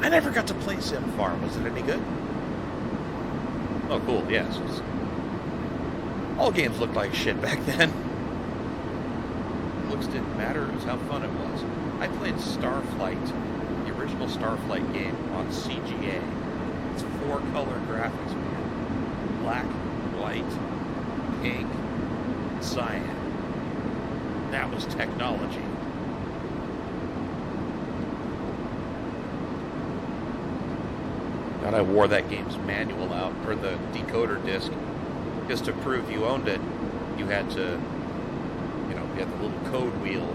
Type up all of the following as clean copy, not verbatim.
I never got to play Sim Farm. Was it any good? Oh, cool. Yes. All games looked like shit back then. Looks didn't matter. It was how fun it was. I played Starflight, the original Starflight game on CGA. It's 4-color graphics, man. Black, white, pink, cyan. That was technology. God, I wore that game's manual out, or the decoder disc, just to prove you owned it. You had to, you had the little code wheel.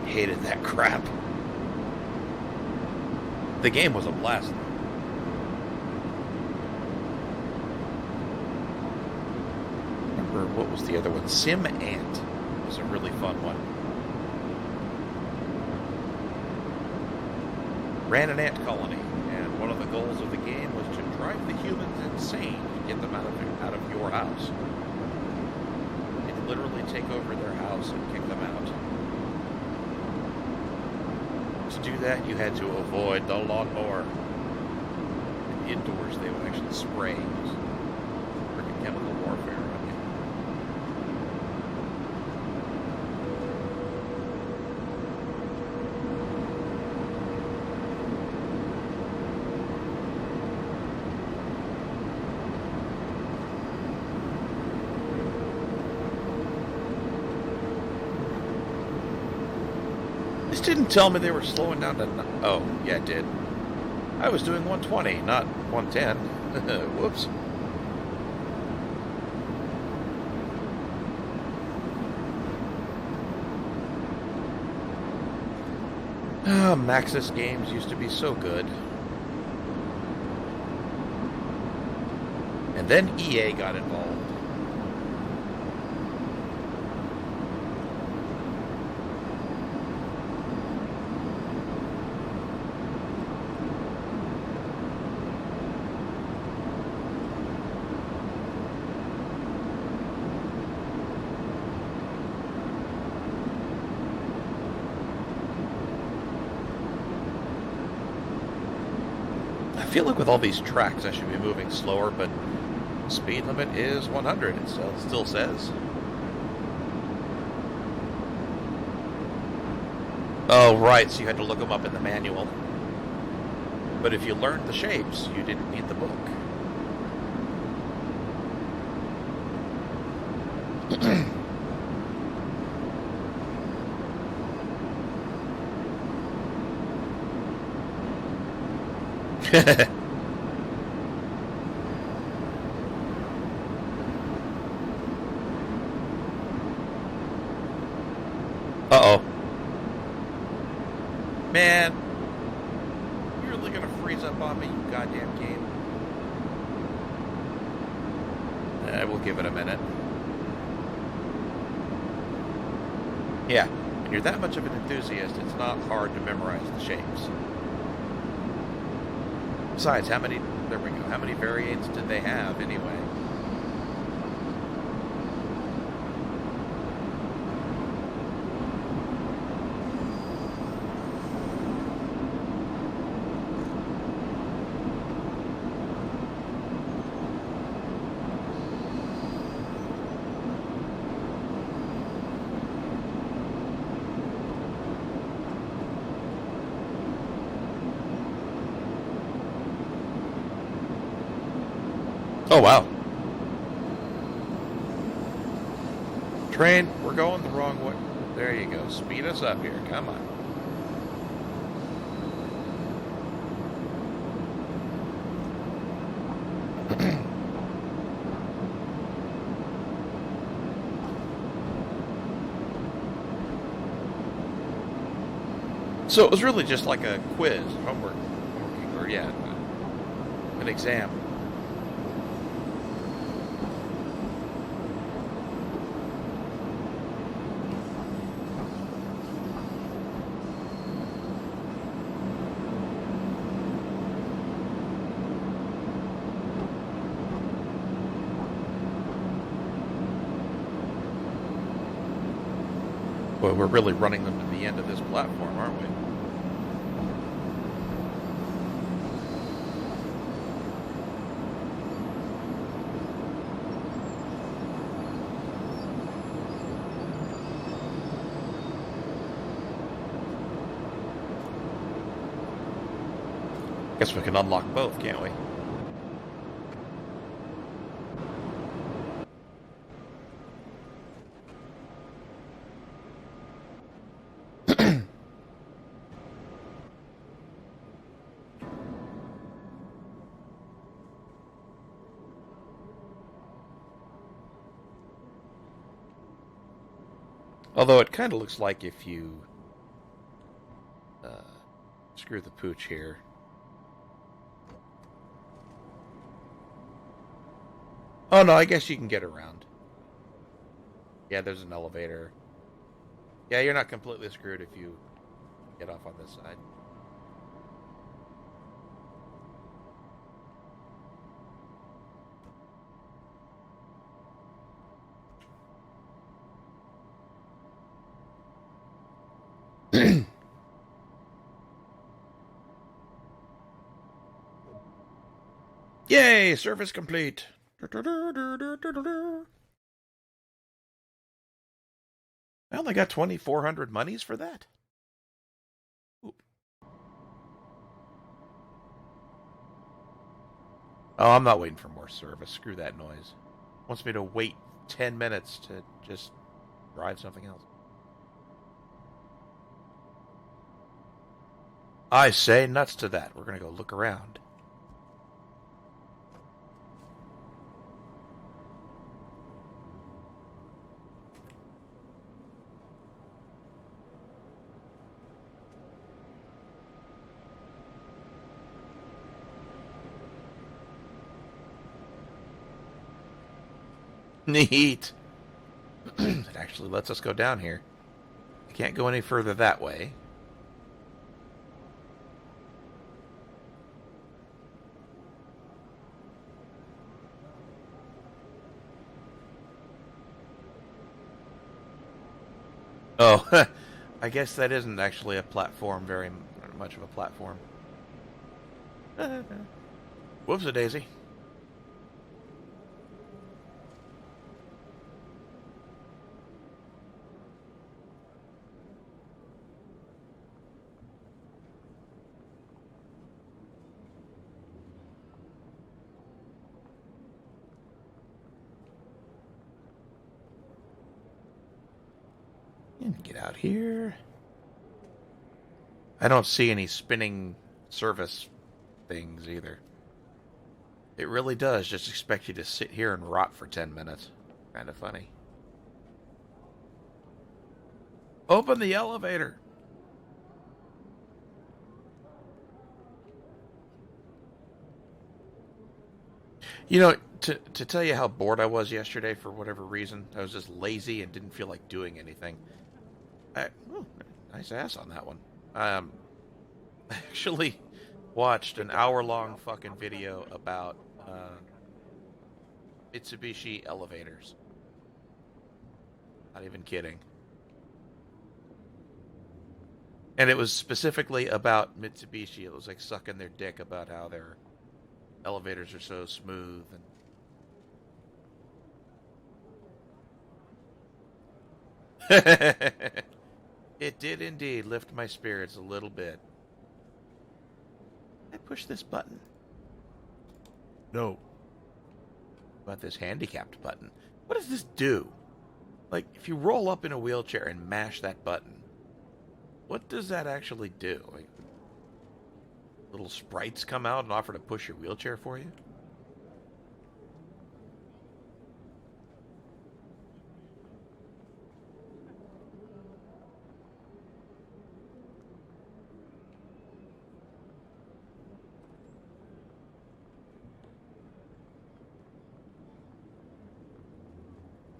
Hated that crap. The game was a blast. Remember, what was the other one? Sim Ant was a really fun one. Ran an ant colony, and one of the goals of the game was to drive the humans insane to get them out of your house. You'd literally take over their house and kick them out. To do that, you had to avoid the lawnmower. And indoors, they would actually spray freaking chemical warfare on you. This didn't tell me they were slowing down to... Oh, yeah, it did. I was doing 120, not 110. Whoops. Maxis games used to be so good. And then EA got involved. I feel like with all these tracks I should be moving slower, but speed limit is 100, it still says. Oh, right, so you had to look them up in the manual. But if you learned the shapes, you didn't need the book. Uh-oh. Man. You're really gonna freeze up on me, you goddamn game. We'll give it a minute. Yeah, when you're that much of an enthusiast, it's not hard to memorize the shapes. Besides, how many variants did they have anyway? Oh, wow. Train, we're going the wrong way. There you go. Speed us up here. Come on. So it was really just like a quiz, homework, or yeah, an exam. Well, we're really running them to the end of this platform, aren't we? Guess we can unlock both, can't we? Although it kind of looks like if you screw the pooch here. Oh no, I guess you can get around. Yeah, there's an elevator. Yeah, you're not completely screwed if you get off on this side. Yay! Service complete. I only got 2,400 monies for that. Oop. Oh, I'm not waiting for more service. Screw that noise. Wants me to wait 10 minutes to just drive something else. I say nuts to that. We're going to go look around. Neat. It actually lets us go down here. I can't go any further that way. Oh, I guess that isn't actually a platform, very much of a platform. Whoops-a-daisy. And get out here. I don't see any spinning service things either. It really does just expect you to sit here and rot for 10 minutes. Kind of funny. Open the elevator. You know, to tell you how bored I was yesterday for whatever reason, I was just lazy and didn't feel like doing anything. Nice ass on that one. I actually watched an hour-long fucking video about Mitsubishi elevators. Not even kidding. And it was specifically about Mitsubishi. It was like sucking their dick about how their elevators are so smooth and it did indeed lift my spirits a little bit. I push this button. No. What about this handicapped button? What does this do? Like, if you roll up in a wheelchair and mash that button, what does that actually do? Like, little sprites come out and offer to push your wheelchair for you?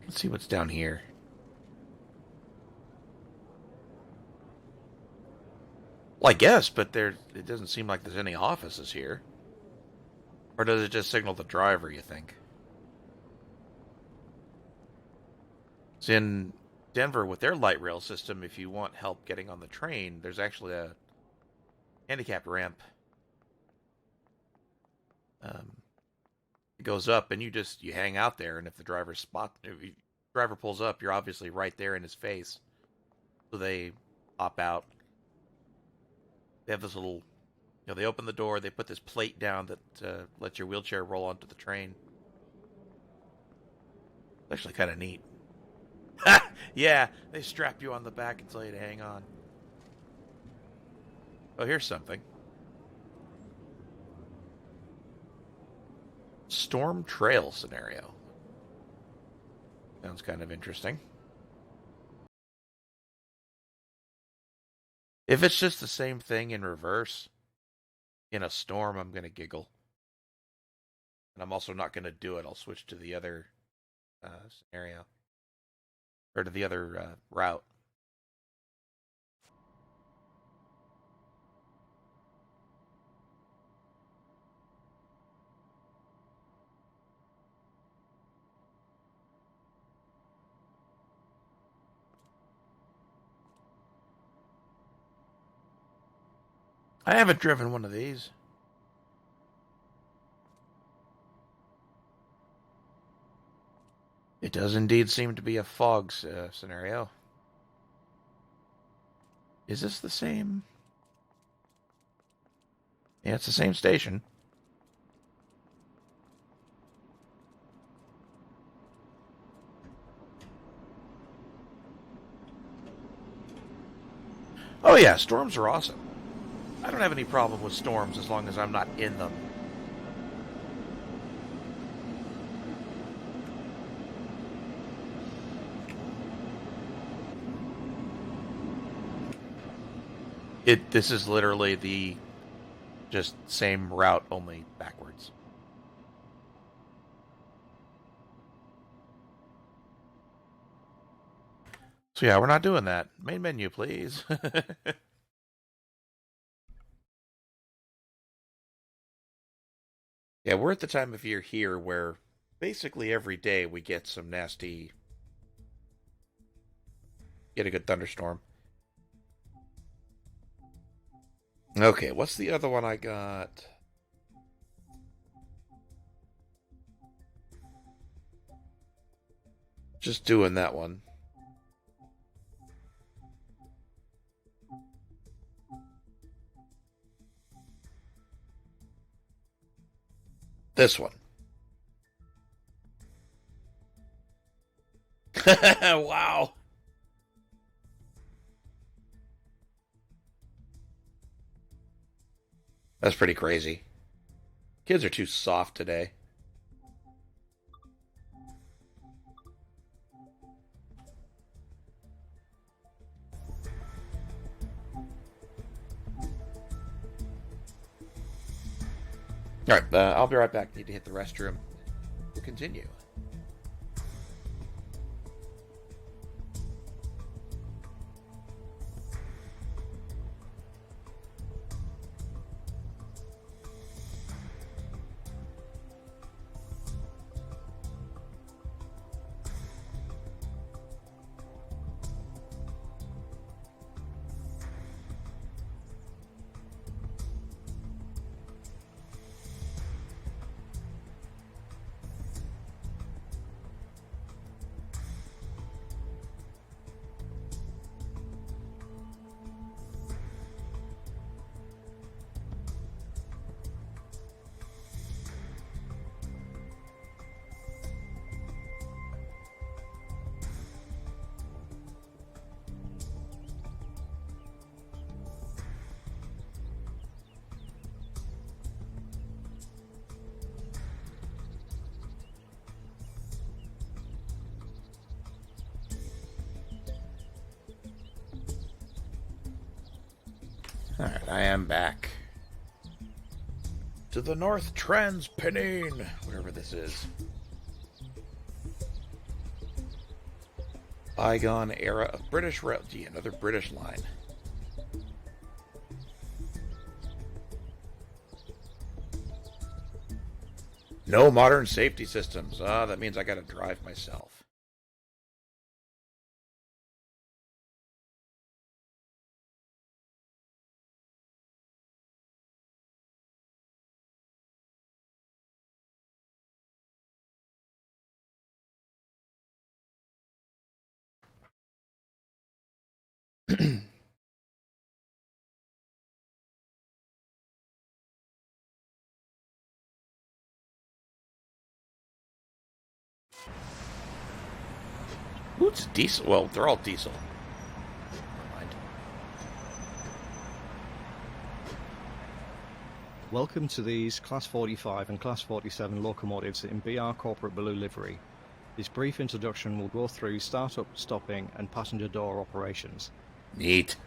Let's see what's down here. Well, I guess, but it doesn't seem like there's any offices here. Or does it just signal the driver, you think? It's in Denver, with their light rail system, if you want help getting on the train, there's actually a handicapped ramp. It goes up, and you hang out there, and if the driver pulls up, you're obviously right there in his face. So they hop out. They have this little, they open the door, they put this plate down that lets your wheelchair roll onto the train. It's actually kind of neat. Yeah, they strap you on the back and tell you to hang on. Oh, here's something. Storm trail scenario. Sounds kind of interesting. If it's just the same thing in reverse, in a storm, I'm going to giggle. And I'm also not going to do it. I'll switch to the other scenario. Or to the other route. I haven't driven one of these. It does indeed seem to be a fog scenario. Is this the same? Yeah, it's the same station. Oh yeah, storms are awesome. I don't have any problem with storms as long as I'm not in them. This is literally the just same route, only backwards. So yeah, we're not doing that. Main menu, please. Yeah, we're at the time of year here where basically every day we get get a good thunderstorm. Okay, what's the other one I got? Just doing that one. This one. Wow. That's pretty crazy. Kids are too soft today. All right, I'll be right back. Need to hit the restroom. We'll continue. Alright, I am back. To the North Trans-Pennine, whatever this is. Bygone era of British rail. Gee, another British line. No modern safety systems. That means I gotta drive myself. Ooh, it's diesel. Well, they're all diesel. Never mind. Welcome to these Class 45 and Class 47 locomotives in BR Corporate Blue livery. This brief introduction will go through startup, stopping and passenger door operations. Neat.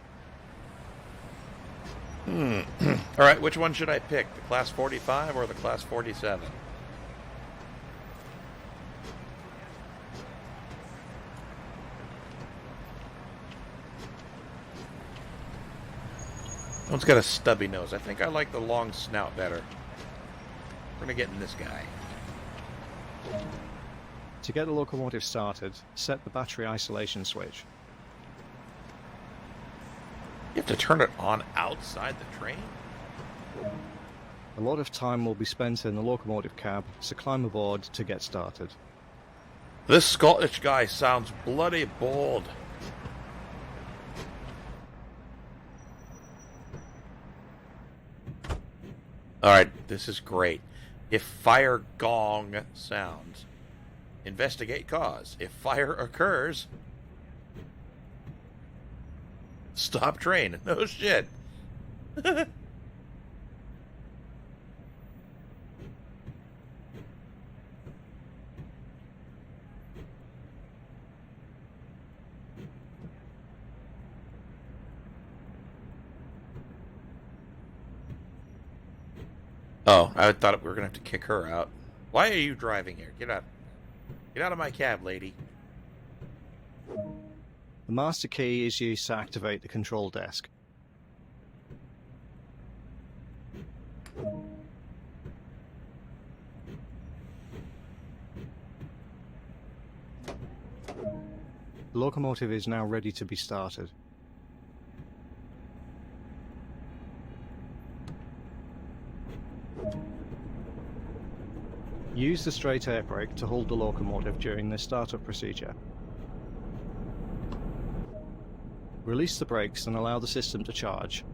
Alright, which one should I pick? The Class 45 or the Class 47? One's got a stubby nose. I think I like the long snout better. We're going to get in this guy. To get the locomotive started, set the battery isolation switch. You have to turn it on outside the train? A lot of time will be spent in the locomotive cab, so climb aboard to get started. This Scottish guy sounds bloody bold. Alright, this is great. If fire gong sounds, investigate cause. If fire occurs, stop train. No shit. Oh, I thought we were going to have to kick her out. Why are you driving here? Get out. Get out of my cab, lady. The master key is used to activate the control desk. The locomotive is now ready to be started. Use the straight air brake to hold the locomotive during the startup procedure. Release the brakes and allow the system to charge.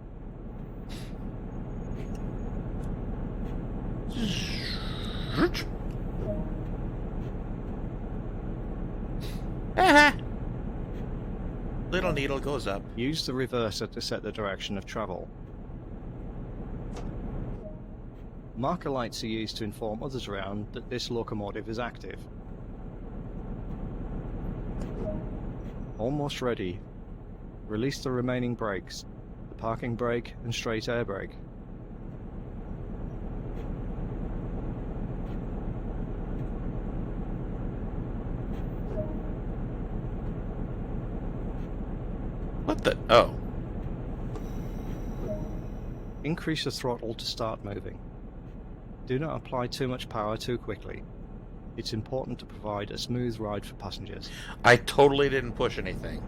Little needle goes up. Use the reverser to set the direction of travel. Marker lights are used to inform others around that this locomotive is active. Almost ready. Release the remaining brakes, the parking brake and straight air brake. What the? Oh. Increase the throttle to start moving. Do not apply too much power too quickly. It's important to provide a smooth ride for passengers. I totally didn't push anything.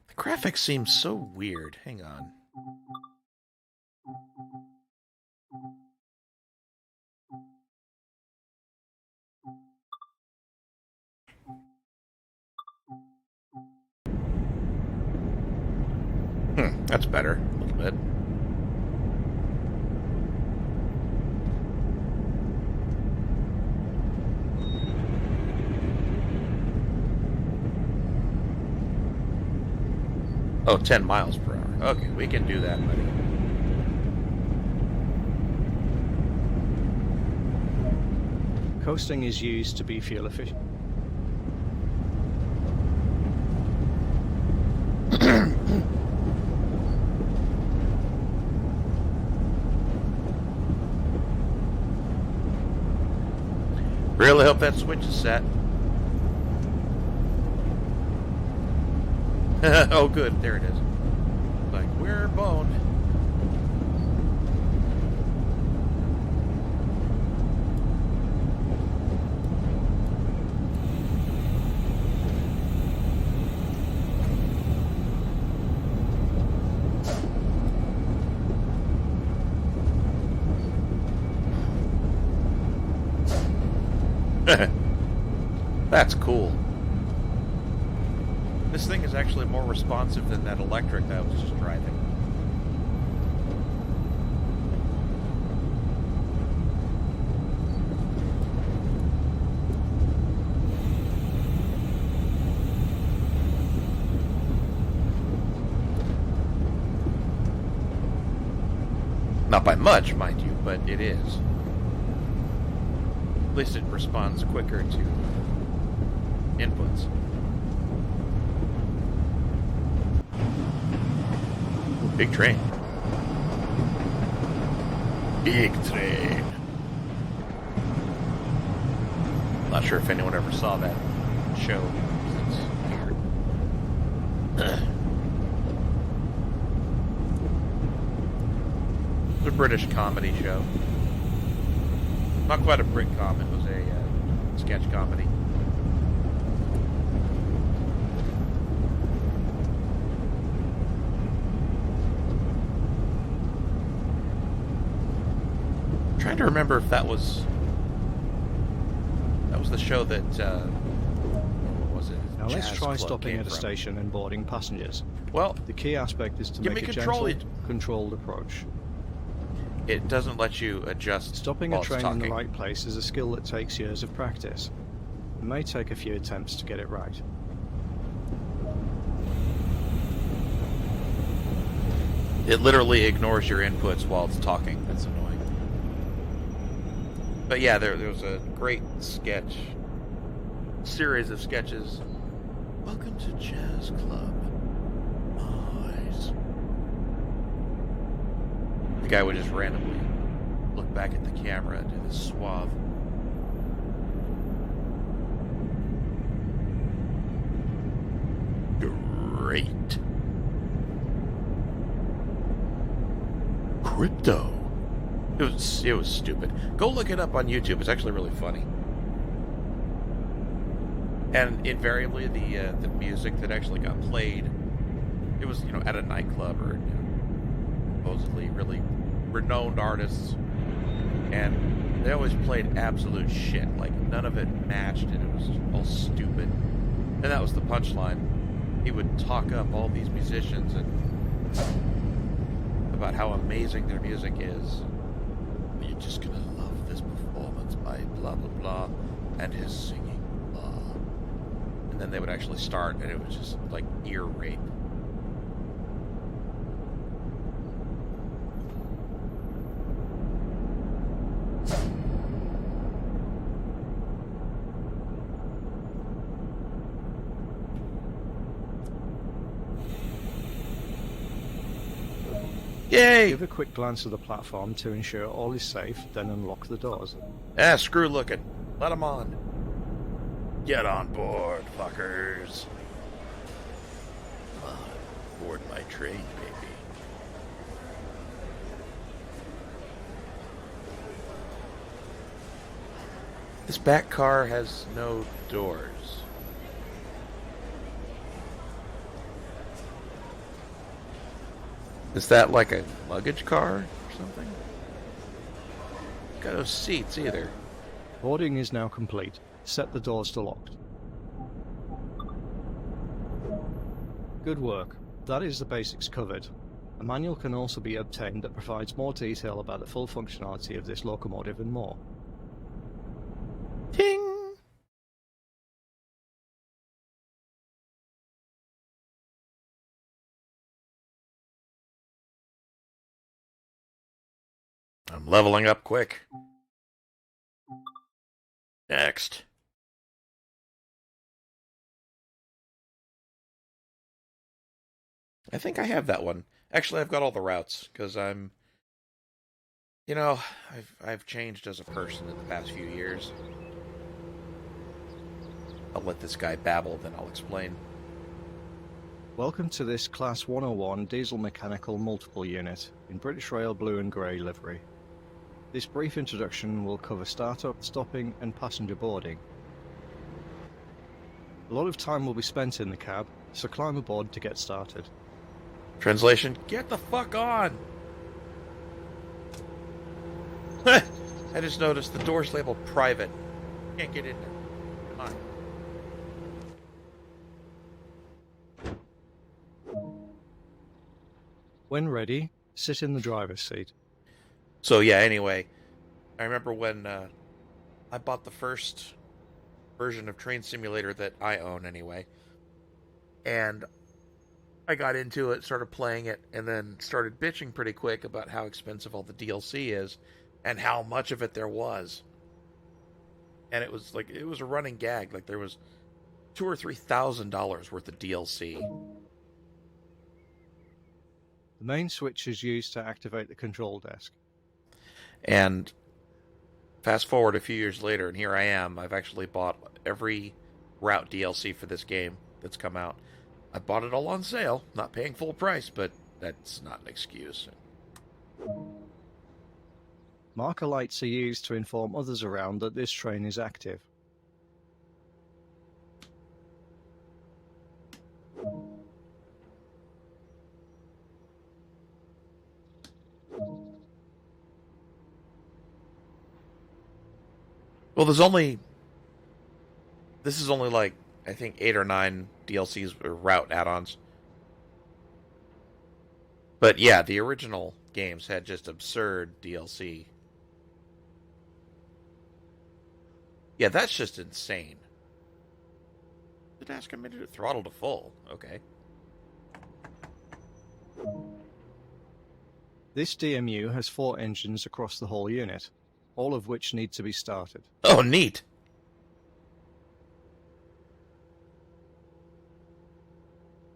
The graphics seem so weird. Hang on. That's better, a little bit. Oh, 10 miles per hour. Okay, we can do that, buddy. Coasting is used to be fuel efficient. Really hope that switch is set. Oh, good. There it is. Like, we're boned. That's cool. This thing is actually more responsive than that electric that I was just driving. Not by much, mind you, but it is. At least it responds quicker to inputs. Big train. Big train. Not sure if anyone ever saw that show. It's weird. It's a British comedy show. Not quite a Britcom, it was a sketch comedy. Trying to remember if that was the show that what was it? Now let's Jazz try Club stopping came at a from. station and boarding passengers. Well, The key aspect is to Give make me a control. gentle, controlled approach. it doesn't let you adjust. Stopping while a it's train in the talking. right place is a skill that takes years of practice. It may take a few attempts to get it right. It literally ignores your inputs while it's talking. That's annoying. But yeah, there was a great series of sketches. Welcome to Jazz Club. Nice. The guy would just randomly look back at the camera and do this suave. Great. Crypto. It was stupid. Go look it up on YouTube. It's actually really funny. And invariably, the music that actually got played, it was at a nightclub or supposedly really renowned artists, and they always played absolute shit. Like none of it matched, and it was all stupid. And that was the punchline. He would talk up all these musicians and about how amazing their music is. You're just gonna love this performance by blah blah blah, and his singing blah. And then they would actually start, and it was just like ear rape. Yay! Give a quick glance at the platform to ensure all is safe, then unlock the doors. Ah, screw looking. Let them on. Get on board, fuckers. Come on, board my train, baby. This back car has no doors. Is that like a luggage car or something? Got no seats either. Boarding is now complete. Set the doors to locked. Good work. That is the basics covered. A manual can also be obtained that provides more detail about the full functionality of this locomotive and more. Ting! I'm leveling up quick. Next. I think I have that one. Actually, I've got all the routes because I've changed as a person in the past few years. I'll let this guy babble, then I'll explain. Welcome to this Class 101 diesel mechanical multiple unit in British Rail blue and grey livery. This brief introduction will cover startup, stopping and passenger boarding. A lot of time will be spent in the cab, so climb aboard to get started. Translation, get the fuck on! I just noticed the door's labeled private. Can't get in there. Fine. When ready, sit in the driver's seat. So yeah, anyway, I remember when I bought the first version of Train Simulator that I own anyway, and I got into it, started playing it, and then started bitching pretty quick about how expensive all the DLC is and how much of it there was. And it was like, it was a running gag. Like there was $2,000 or $3,000 worth of DLC. The main switch is used to activate the control desk. And fast forward a few years later, and here I am. I've actually bought every route DLC for this game that's come out. I bought it all on sale, not paying full price, but that's not an excuse. Marker lights are used to inform others around that this train is active. Well, this is only like, I think 8 or 9 DLCs or route add-ons. But yeah, the original games had just absurd DLC. Yeah, that's just insane. Did ask him to throttle to full. Okay. This DMU has 4 engines across the whole unit, all of which need to be started. Oh, neat.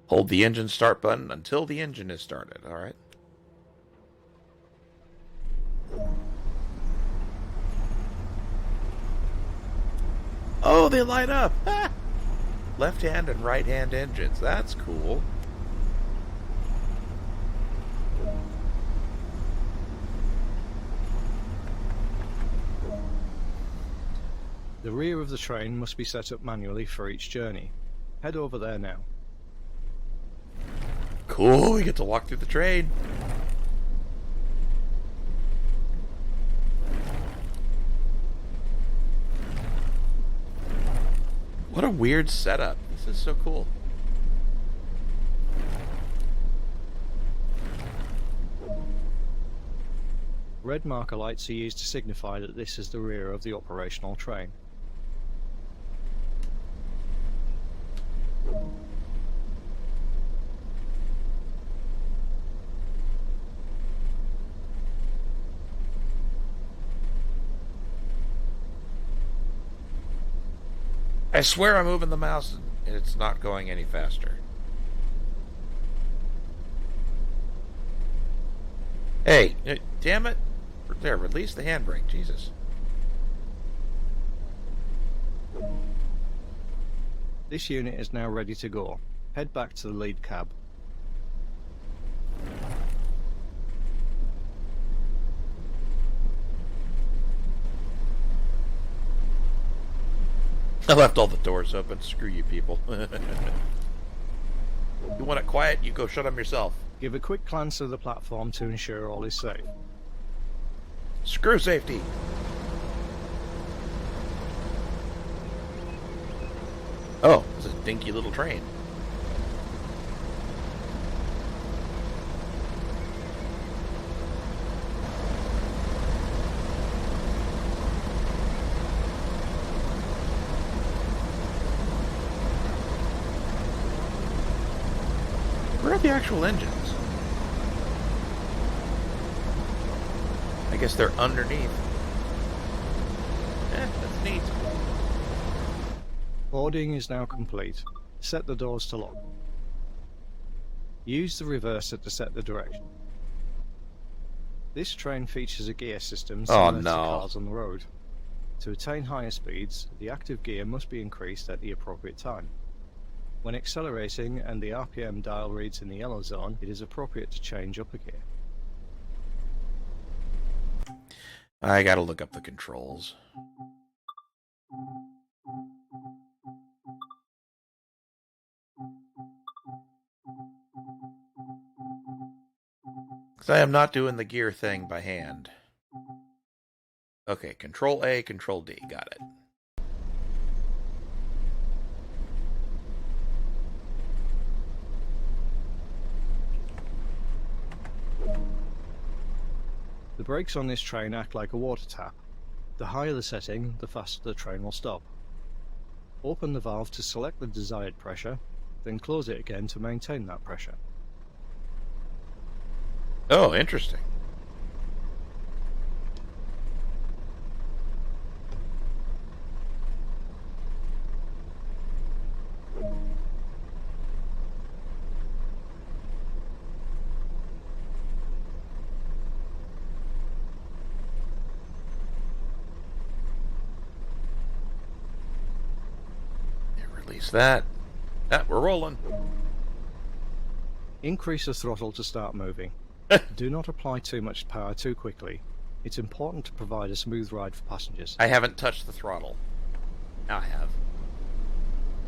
Hold the engine start button until the engine is started. All right. Oh, they light up. Left hand and right hand engines. That's cool. The rear of the train must be set up manually for each journey. Head over there now. Cool, we get to walk through the train. What a weird setup. This is so cool. Red marker lights are used to signify that this is the rear of the operational train. I swear I'm moving the mouse and it's not going any faster. Hey, damn it. There, release the handbrake. Jesus. This unit is now ready to go. Head back to the lead cab. I left all the doors open. Screw you people. You want it quiet? You go shut them yourself. Give a quick glance at the platform to ensure all is safe. Screw safety. Oh, this is a dinky little train. Where are the actual engines? I guess they're underneath. That's neat. Boarding is now complete. Set the doors to lock. Use the reverser to set the direction. This train features a gear system similar to cars on the road. To attain higher speeds, the active gear must be increased at the appropriate time. When accelerating and the RPM dial reads in the yellow zone, it is appropriate to change up a gear. I gotta look up the controls. Because I am not doing the gear thing by hand. Okay, Control A, Control D. Got it. brakes on this train act like a water tap. The higher the setting, the faster the train will stop. Open the valve to select the desired pressure, then close it again to maintain that pressure. Oh, interesting. Release that. We're rolling. Increase the throttle to start moving. Do not apply too much power too quickly. It's important to provide a smooth ride for passengers. I haven't touched the throttle. Now I have.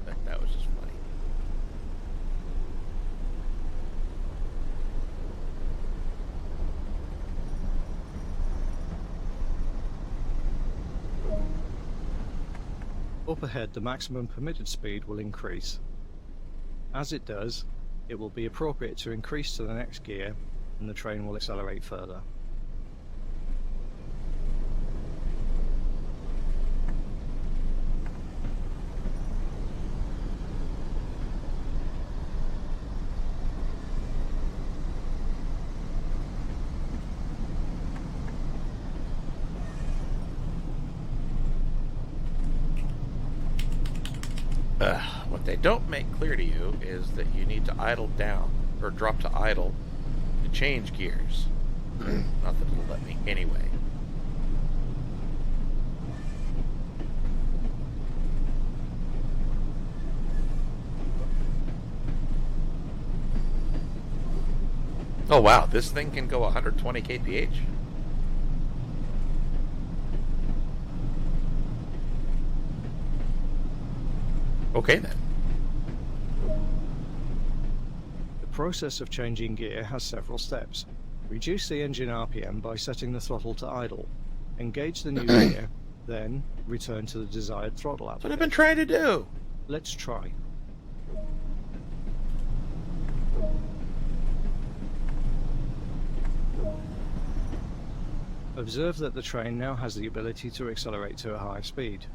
That was just funny. Up ahead, the maximum permitted speed will increase. As it does, it will be appropriate to increase to the next gear, and the train will accelerate further. What they don't make clear to you is that you need to idle down, or drop to idle, to change gears. Not that it'll let me anyway. Oh wow, this thing can go 120 kph? Okay then. The process of changing gear has several steps. Reduce the engine RPM by setting the throttle to idle. Engage the new gear, then return to the desired throttle application. That's what I've been trying to do. Let's try. Observe that the train now has the ability to accelerate to a high speed.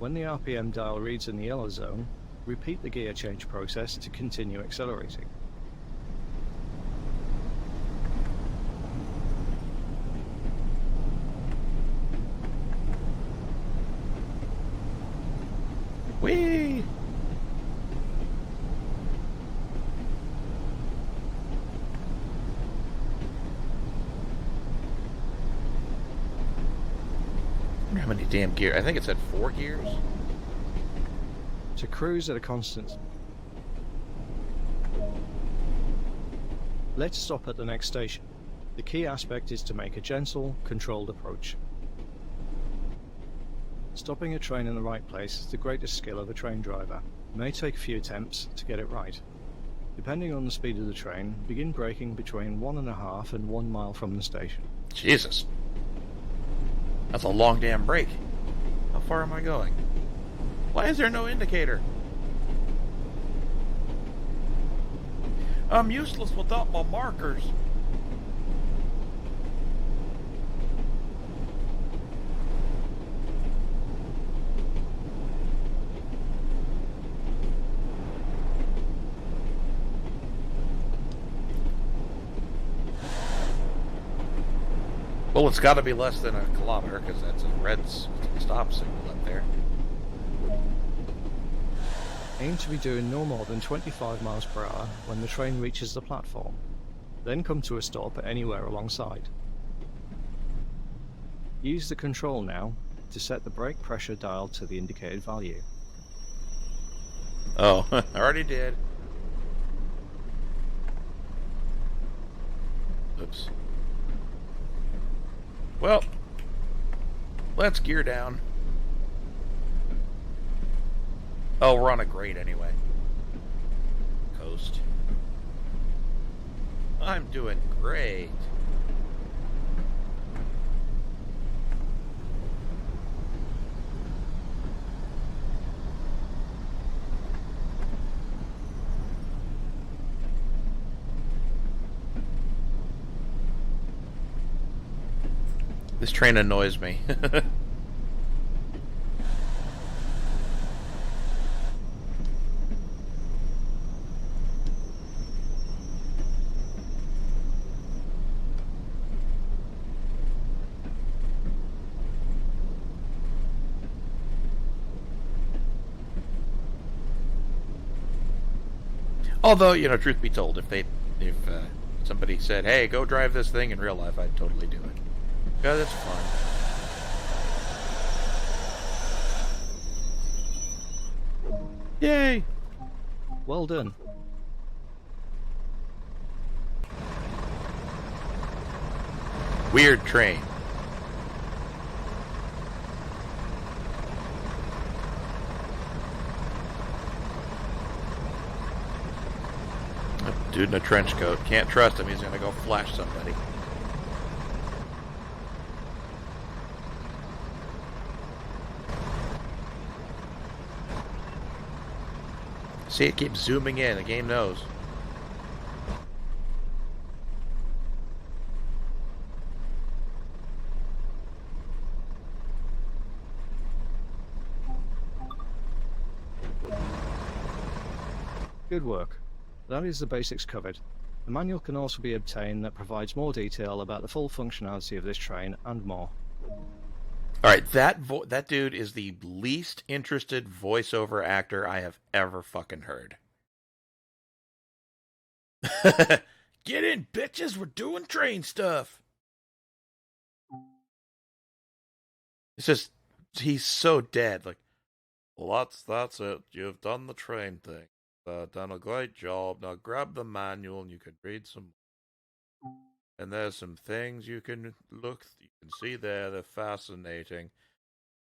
When the RPM dial reads in the yellow zone, repeat the gear change process to continue accelerating. Whee! How many damn gears? I think it said 4 gears. To cruise at a constant. Let's stop at the next station. The key aspect is to make a gentle, controlled approach. Stopping a train in the right place is the greatest skill of a train driver. It may take a few attempts to get it right. Depending on the speed of the train, begin braking between 1.5 and 1 mile from the station. Jesus. That's a long damn break. How far am I going? Why is there no indicator? I'm useless without my markers. Well, it's got to be less than a kilometer because that's a red stop signal up there. Aim to be doing no more than 25 miles per hour when the train reaches the platform. Then come to a stop anywhere alongside. Use the control now to set the brake pressure dial to the indicated value. Oh, I already did. Oops. Well, let's gear down. Oh, we're on a grade anyway. Coast. I'm doing great. This train annoys me. Although, you know, truth be told, if somebody said, "Hey, go drive this thing in real life," I'd totally do it. Yeah, that's fun. Yay! Well done. Weird train. Dude in a trench coat. Can't trust him. He's gonna go flash somebody. See, it keeps zooming in. The game knows. Good work. That is the basics covered. The manual can also be obtained that provides more detail about the full functionality of this train and more. Alright, that dude is the least interested voiceover actor I have ever fucking heard. Get in, bitches! We're doing train stuff! It's just, he's so dead. Like, well, that's it. You've done the train thing. Done a great job. Now grab the manual and you can read some. And there's some things you can see there. They're fascinating.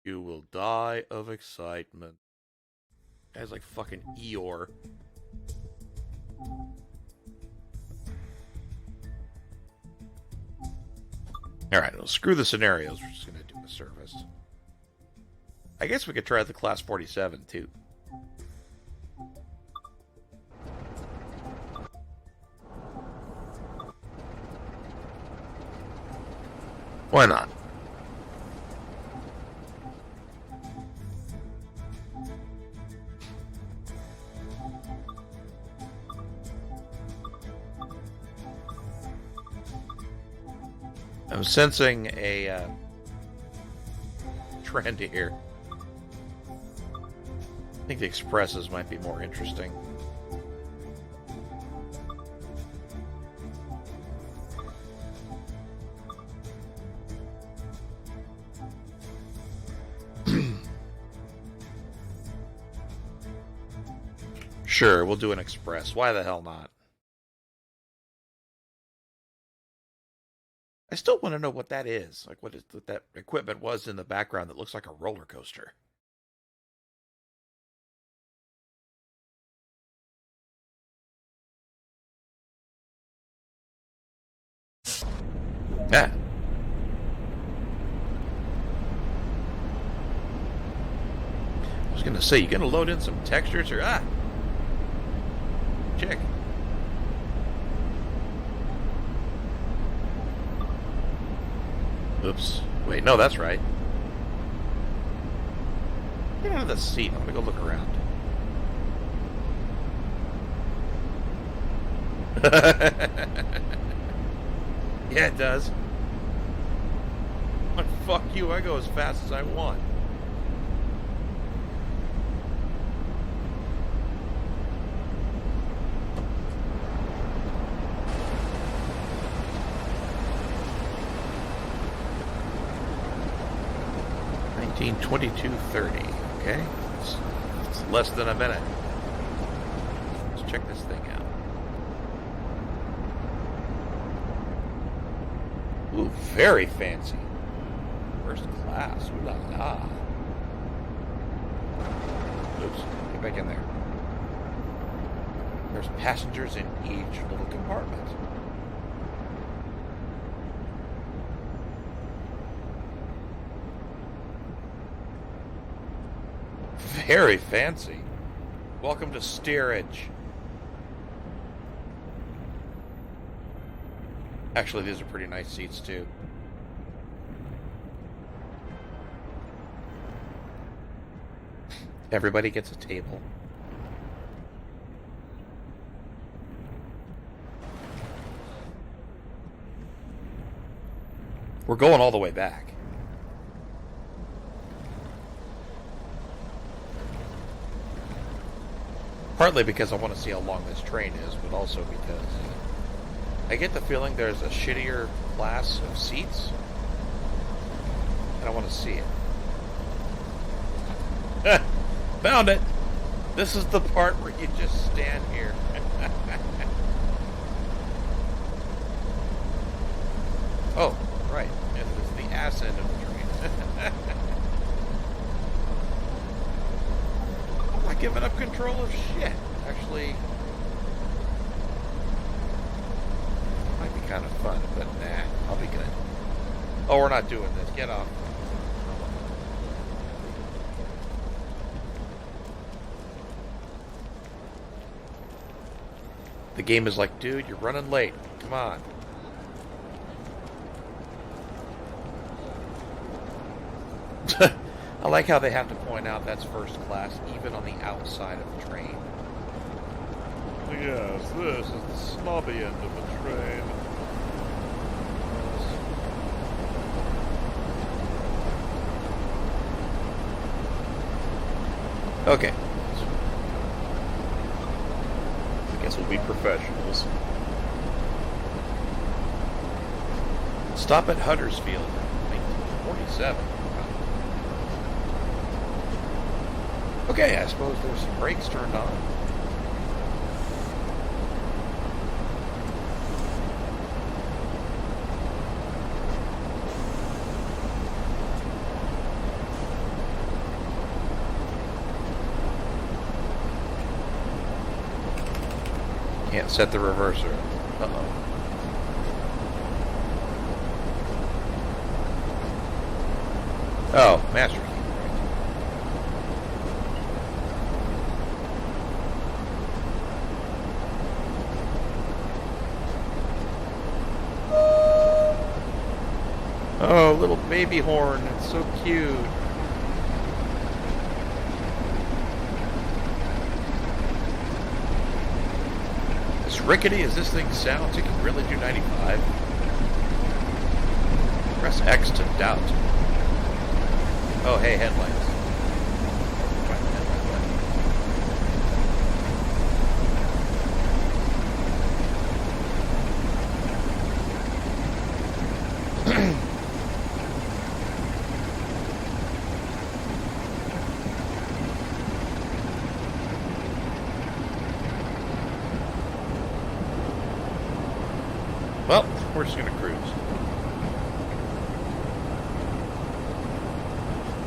You will die of excitement. Guy's like fucking Eeyore. Alright, well, screw the scenarios. We're just gonna do the service. I guess we could try the Class 47 too. Why not? I'm sensing a trend here. I think the expresses might be more interesting. Sure, we'll do an express. Why the hell not? I still want to know what that is. Like what that equipment was in the background that looks like a roller coaster. Yeah. I was gonna say, you gonna load in some textures or check. Oops. Wait, no, that's right. Get out of the seat. I'm gonna go look around. Yeah, it does. But fuck you, I go as fast as I want. $22.30. Okay, it's less than a minute. Let's check this thing out. Ooh, very fancy. First class. Ooh la la. Oops, get back in there. There's passengers in each little compartment. Very fancy. Welcome to steerage. Actually, these are pretty nice seats too. Everybody gets a table. We're going all the way back. Partly because I want to see how long this train is, but also because I get the feeling there's a shittier class of seats, and I want to see it. Found it! This is the part where you just stand here. Oh, right. And this is the ass end of the train. I'm not giving up control of shit. Actually, might be kind of fun, but nah, I'll be good. Oh, we're not doing this. Get off. The game is like, dude, you're running late. Come on. I like how they have to point out that's first class, even on the outside of the train. Yes, this is the snobby end of the train. Okay. I guess we'll be professionals. Stop at Huddersfield, 1947. Okay, I suppose there's some brakes turned on. Can't set the reverser. Uh-oh. Oh, master key. Oh, little baby horn. It's so cute. As rickety as this thing sounds, it can really do 95. Press X to doubt. Oh, hey, headlights. Well, we're just going to cruise.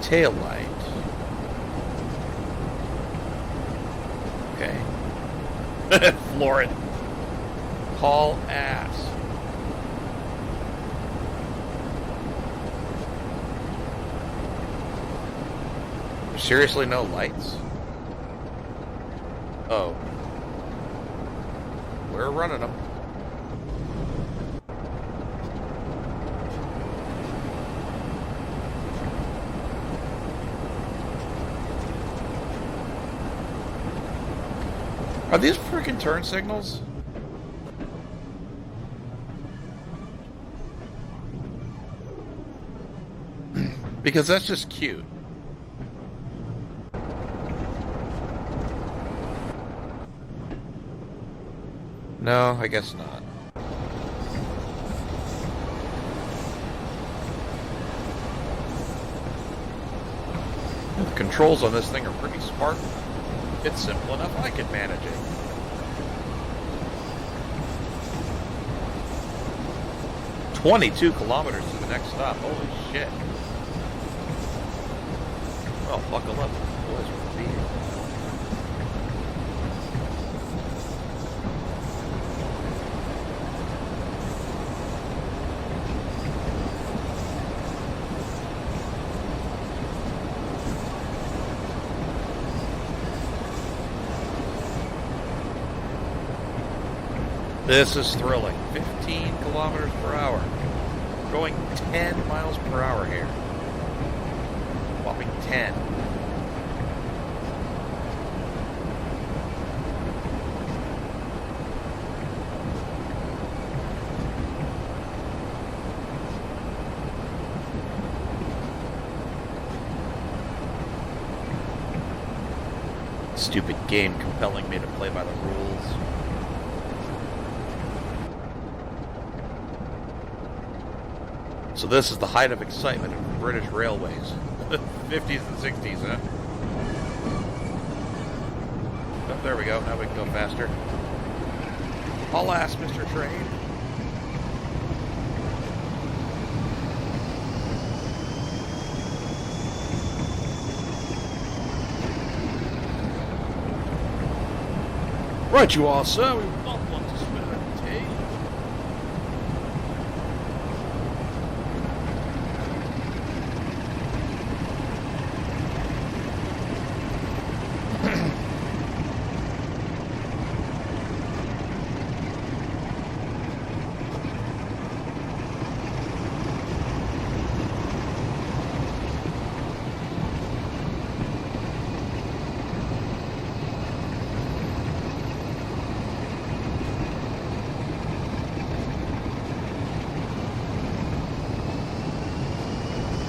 Tail light. Okay. Floor it. Haul ass. There's seriously no lights? Oh. We're running them. Are these freaking turn signals? Because that's just cute. No, I guess not. The controls on this thing are pretty smart. It's simple enough, I can manage it. "22 kilometers to the next stop. Holy shit. Well, buckle up, boys. We'll be here. This is thrilling. 15 kilometers per hour. We're going 10 miles per hour here. Whopping 10. Stupid game compelling me to play by the rules. So this is the height of excitement of British railways. 50s and 60s, huh? Oh, there we go. Now we can go faster. Alas, Mr. Train. Right you are, sir. We will not want to spin our tea.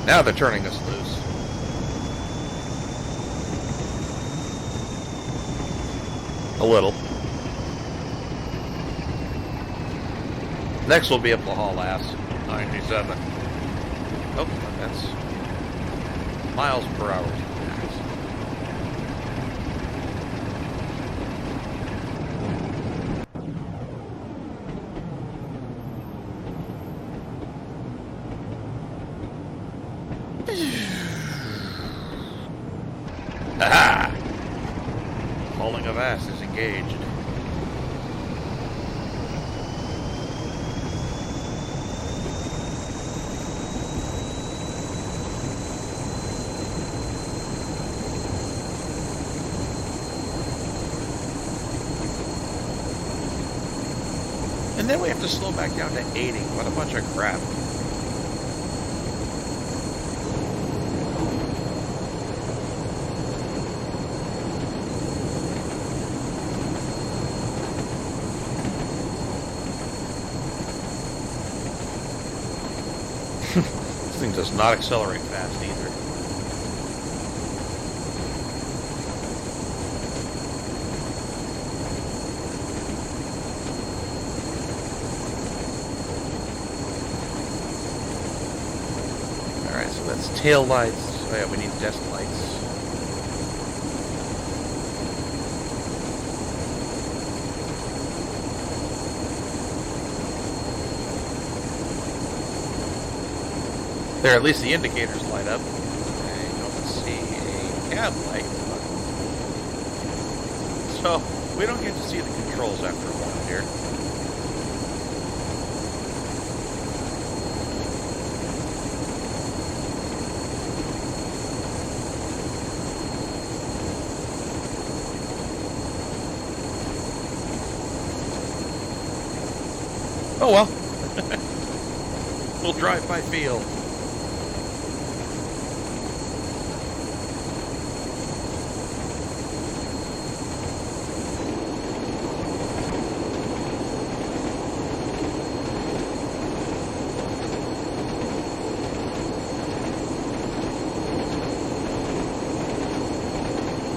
Now they're turning us loose. A little. Next we'll be up the haul ass. 97. Oh, that's miles per hour. Aha! Hauling of ass is engaged. And then we have to slow back down to 80. What a bunch of crap. This thing does not accelerate fast either. Alright, so that's tail lights. Oh yeah, we need desk lights. There, at least the indicators light up. I don't see a cab light. So, we don't get to see the controls after a while here. Oh well. We'll drive by feel.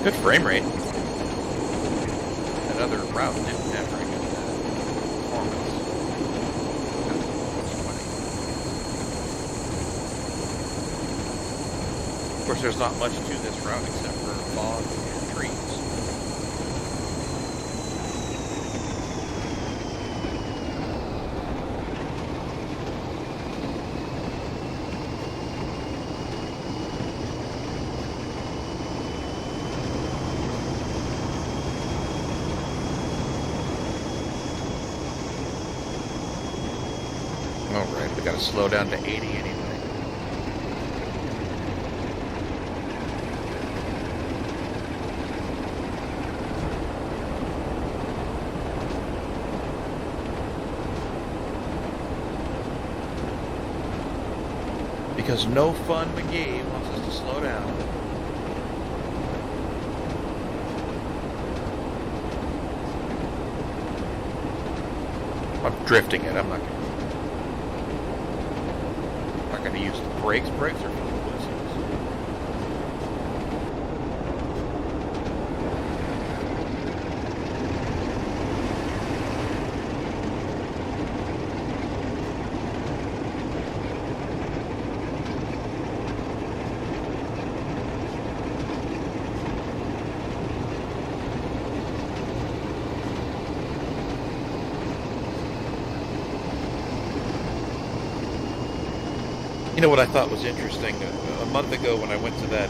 Good frame rate. That other route didn't have very good performance. Of course, there's not much to this route except for fog and trees. Alright, we gotta slow down to 80 anyway. Because no fun McGee wants us to slow down. I'm drifting it, I'm not gonna use the brakes. Brakes are for the pussies. You know what I thought was interesting? A month ago when I went to that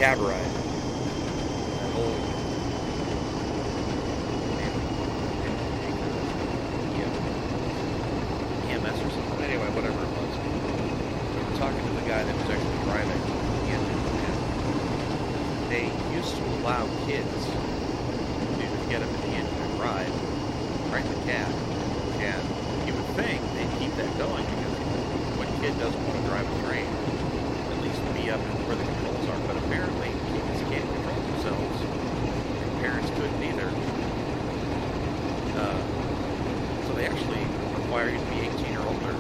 cab ride, that old EMS or something. Anyway, whatever it was. We were talking to the guy that was actually driving the engine, and they used to allow kids to get up in the engine and ride right in the cab. And you would think they'd keep that going because when a kid doesn't want to drive a train, at least be up where the controls are. But apparently, kids can't control themselves, and parents couldn't either. So they actually require you to be 18 or older to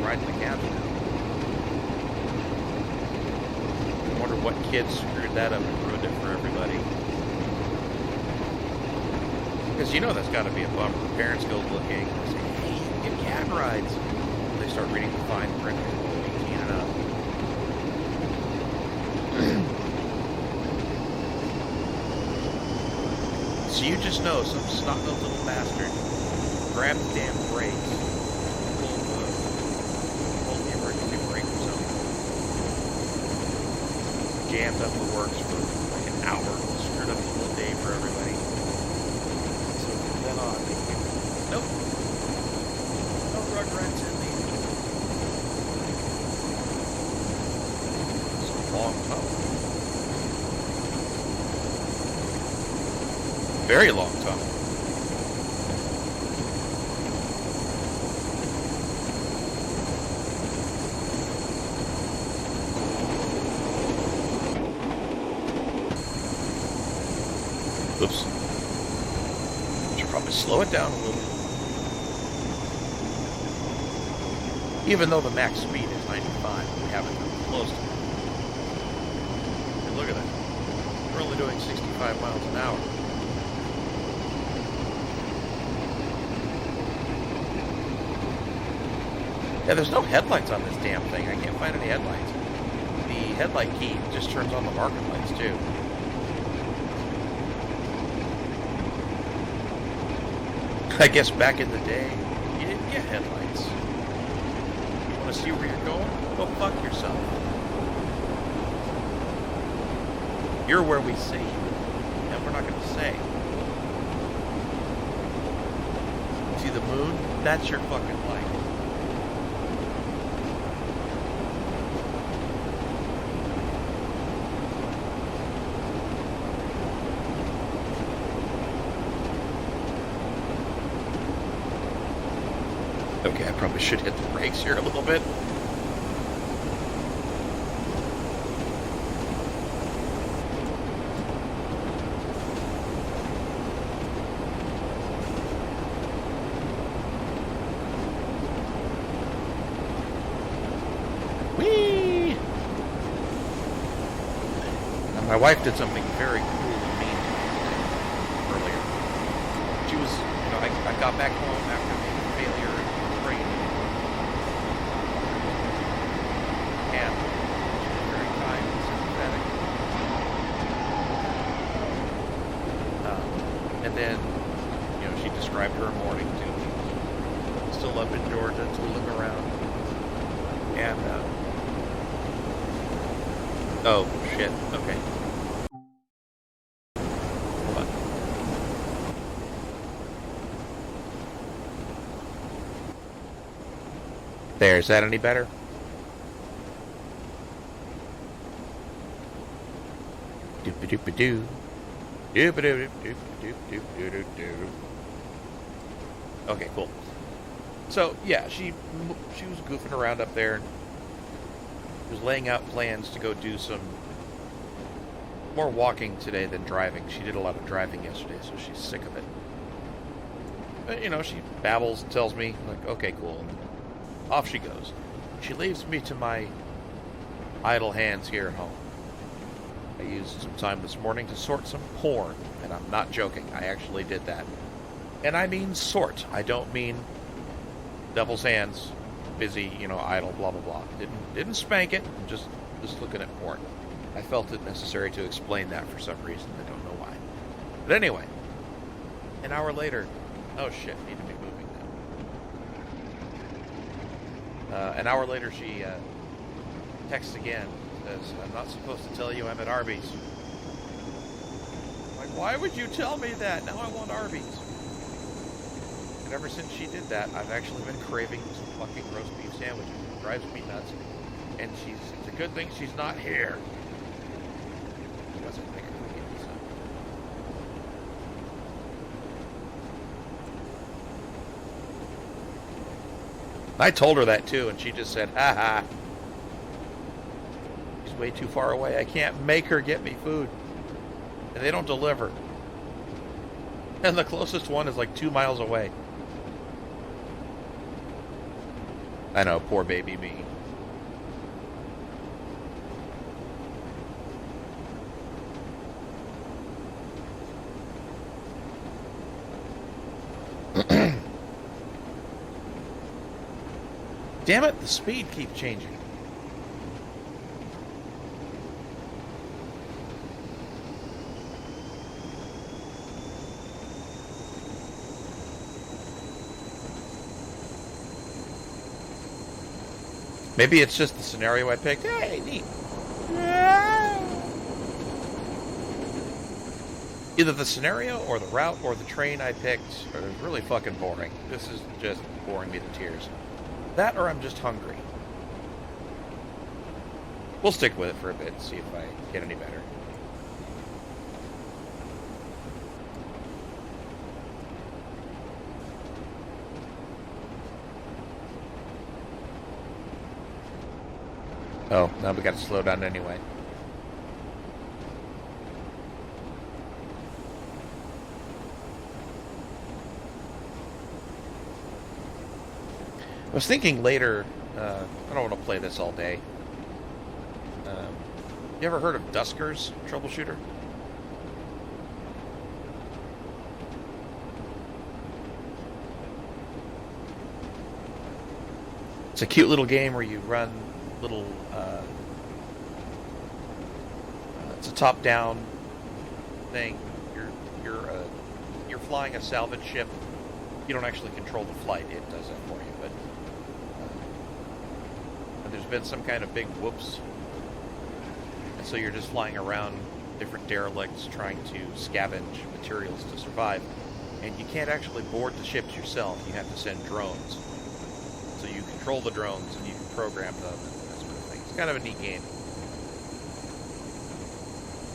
ride in the cab now. I wonder what kids screwed that up and ruined it for everybody. Because you know that's got to be a bummer. Parents go looking and say, hey, you can get cab rides. They start reading the fine print, 18 and up. So you just know some snot-nosed little bastard grabbed the damn brakes, pulled the emergency brake or something, jammed up the works for like an hour, screwed up the whole day for everybody. So from then on, they came, nope, no Rugrats in the It's a long tunnel. Very long tunnel. Oops. Should probably slow it down a little. Even though the max speed is 95, we haven't come close to it. And look at that. We're only doing 65 miles an hour. Yeah, there's no headlights on this damn thing. I can't find any headlights. The headlight key just turns on the marker lights, too. I guess back in the day, you didn't get headlights. You want to see where you're going? Go fuck yourself. You're where we say you, and we're not going to say. See the moon? That's your fucking light. Okay, I probably should hit the brakes here a little bit. Whee! Now, my wife did something very cool and mean earlier. She was, I got back home after the failure of the train. And she was very kind and sympathetic. And then, she described her morning to me. Still up in Georgia, tooling around. And, oh, shit. Okay. Hold on. There, is that any better? Doop-a-doop-a-doo. Doop-a-doop-a-doop-a-doop-a-doop-a-doop-a-doop. Okay, cool. So, yeah, she was goofing around up there. She was laying out plans to go do some more walking today than driving. She did a lot of driving yesterday, so she's sick of it. But, she babbles and tells me, like, okay, cool. And off she goes. She leaves me to my idle hands here at home. I used some time this morning to sort some porn, and I'm not joking. I actually did that. And I mean sort. I don't mean devil's hands, busy, idle, blah, blah, blah. Didn't spank it, just looking at porn. I felt it necessary to explain that for some reason. I don't know why. But anyway, an hour later, oh shit, need to be moving An hour later, she texts again. Says, I'm not supposed to tell you I'm at Arby's. I'm like, why would you tell me that? Now I want Arby's. And ever since she did that, I've actually been craving some fucking roast beef sandwiches. It drives me nuts. And it's a good thing she's not here. Because I think I could get this up. I told her that too, and she just said, ha ha. She's way too far away. I can't make her get me food. And they don't deliver. And the closest one is like 2 miles away. I know, poor baby me. Damn it, the speed keeps changing. Maybe it's just the scenario I picked. Hey, neat. Either the scenario or the route or the train I picked are really fucking boring. This is just boring me to tears. That or I'm just hungry. We'll stick with it for a bit and see if I get any better. Oh, now we got to slow down anyway. I was thinking later, I don't want to play this all day. You ever heard of Dusker's Troubleshooter? It's a cute little game where you run little, it's a top-down thing. You're flying a salvage ship. You don't actually control the flight; it does it for you. But there's been some kind of big whoops, and so you're just flying around different derelicts trying to scavenge materials to survive. And you can't actually board the ships yourself. You have to send drones. So you control the drones and you can program them and that sort of thing. It's kind of a neat game.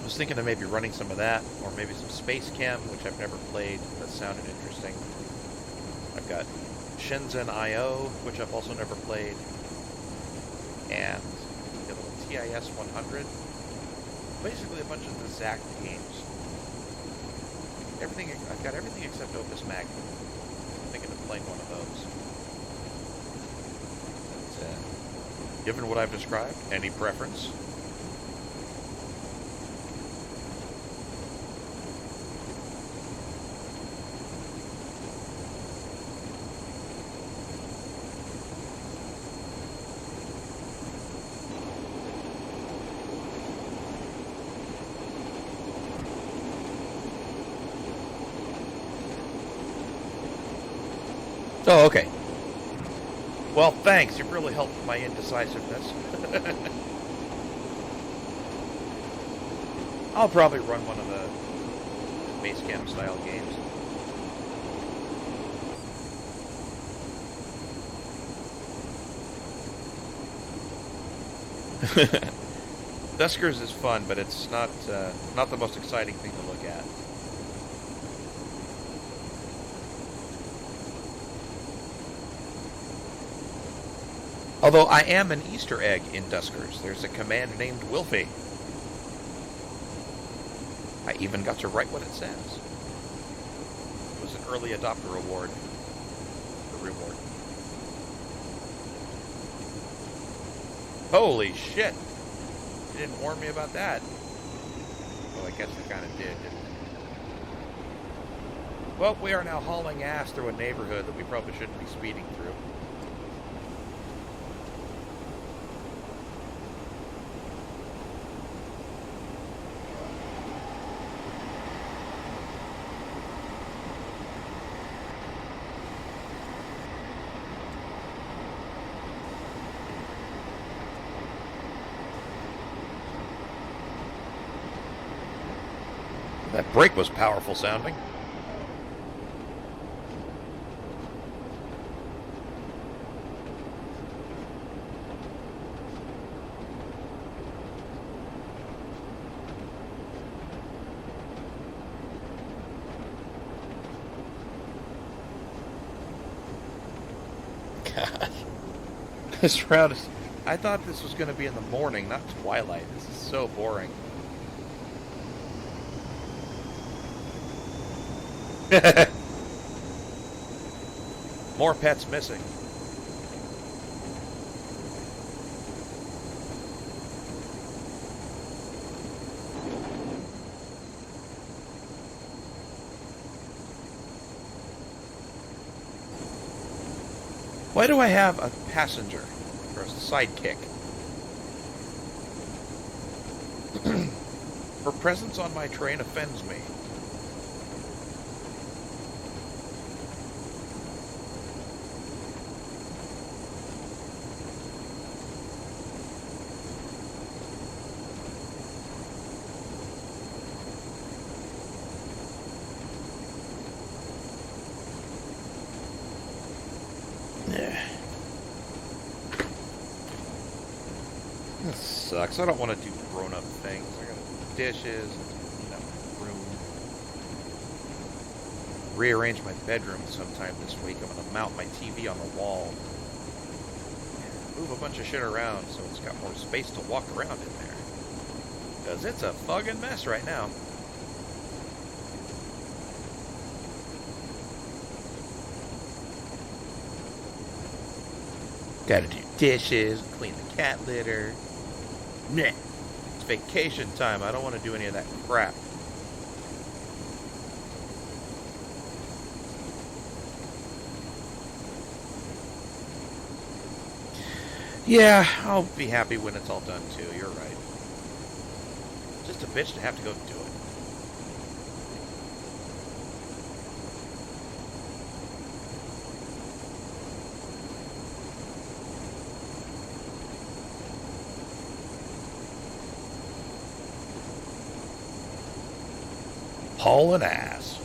I was thinking of maybe running some of that, or maybe some Space Chem, which I've never played. That sounded interesting. I've got Shenzhen IO, which I've also never played, and the little TIS 100. Basically a bunch of the Zack games. I've got everything except Opus Magnum. I'm thinking of playing one of those. But, given what I've described, any preference? Oh, okay. Well, thanks. You've really helped my indecisiveness. I'll probably run one of the base camp style games. Duskers is fun, but it's not the most exciting thing to look at. Although I am an Easter egg in Duskers. There's a command named Wilfie. I even got to write what it says. It was an early adopter award. A reward. Holy shit! You didn't warn me about that. Well, I guess I kind of did, didn't I? Well, we are now hauling ass through a neighborhood that we probably shouldn't be speeding through. That brake was powerful sounding. God. This round is... I thought this was going to be in the morning, not twilight. This is so boring. More pets missing. Why do I have a passenger or a sidekick? Her presence on my train offends me. This sucks. I don't want to do grown-up things. I gotta do dishes, room. Rearrange my bedroom sometime this week. I'm gonna mount my TV on the wall. Move a bunch of shit around so it's got more space to walk around in there. Because it's a fucking mess right now. Gotta do dishes, clean the cat litter. Nah. It's vacation time. I don't want to do any of that crap. Yeah, I'll be happy when it's all done too. You're right. Just a bitch to have to go do it. Hauling ass.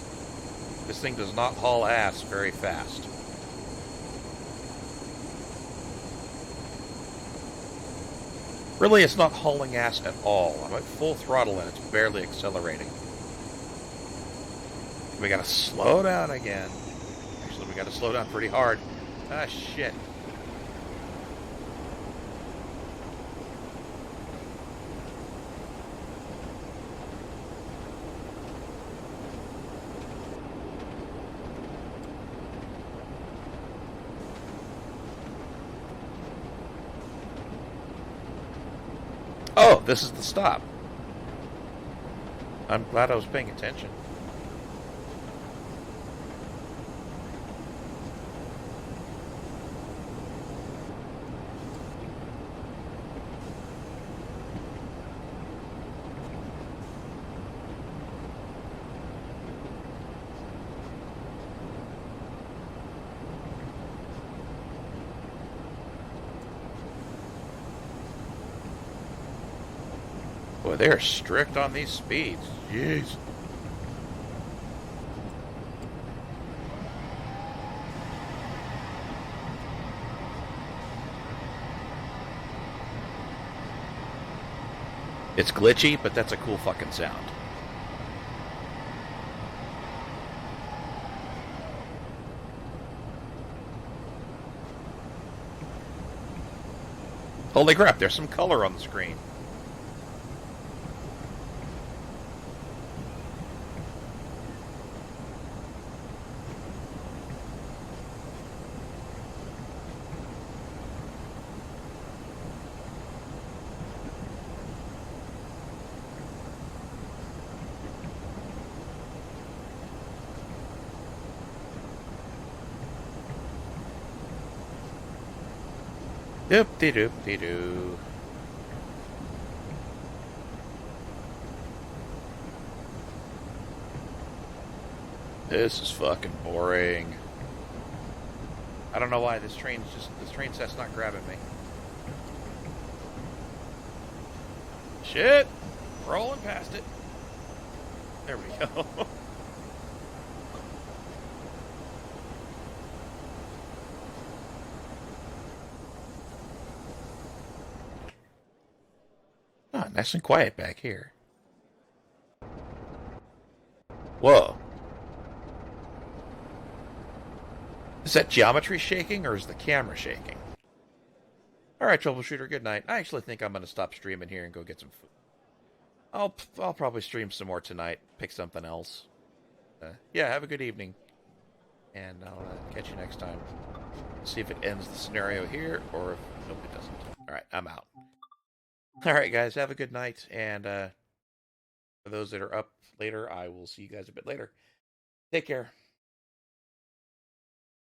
This thing does not haul ass very fast. Really, it's not hauling ass at all. I'm at full throttle and it's barely accelerating. We gotta slow down again. Actually, we gotta slow down pretty hard. Ah, shit. Oh, this is the stop. I'm glad I was paying attention. Boy, they're strict on these speeds. Jeez. It's glitchy, but that's a cool fucking sound. Holy crap, there's some color on the screen. Doop-de-doop-de-doo. This is fucking boring. I don't know why this train set's not grabbing me. Shit! Rolling past it. There we go. Oh, nice and quiet back here. Whoa. Is that geometry shaking or is the camera shaking? Alright, troubleshooter, good night. I actually think I'm going to stop streaming here and go get some food. I'll probably stream some more tonight. Pick something else. Yeah, have a good evening. And I'll catch you next time. See if it ends the scenario here or if... Nope, it doesn't. Alright, I'm out. Alright, guys, have a good night. And for those that are up later, I will see you guys a bit later. Take care.